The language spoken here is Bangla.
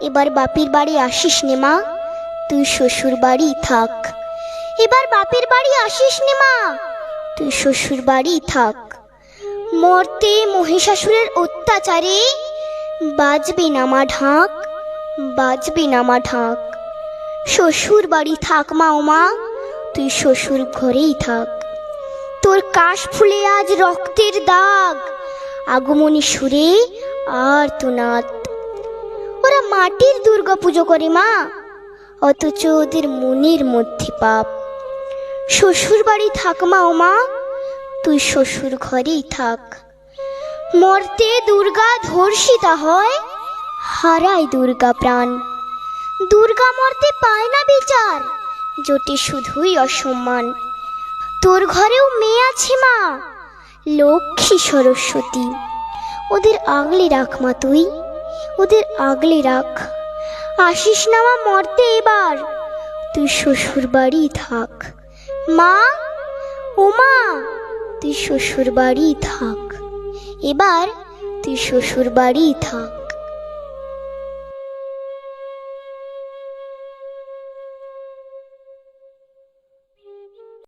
এবার বাপের বাড়ি আসিস নে মা, তুই শ্বশুর বাড়ি থাক। এবার বাপের বাড়ি আসিস নে মা, তুই শ্বশুর বাড়ি থাক। মর্তে মহিষাসুরের অত্যাচারে বাজবে না মা ঢাক, বাজবে না মা ঢাক। শ্বশুর বাড়ি থাক মা ও মা, তুই শ্বশুর ঘরেই থাক। তোর কাশ ফুলে আজ রক্তের দাগ, আগমনী সুরে আর তোনাদ। ওরা মাটির দুর্গা পুজো করে মা, অথচ ওদের মনের মধ্যে পাপ। শ্বশুর বাড়ি থাক মা ও মা, তুই শ্বশুর ঘরেই থাক। মর্তে দুর্গা ধর্ষিতা হয়, হারায় দুর্গা প্রাণ। দুর্গা মর্তে পায় না বিচার, জোটে শুধুই অসম্মান। তোর ঘরেও মেয়ে আছে মা, লক্ষ্মী সরস্বতী, ওদের আগলে রাখ মা তুই, ওদের আগলে রাখ। আসিস না মা মর্তে এবার, তুই শ্বশুর বাড়ি থাক। মা ও মা, তুই শ্বশুর বাড়ি থাক, এবার তুই শ্বশুর বাড়ি থাক।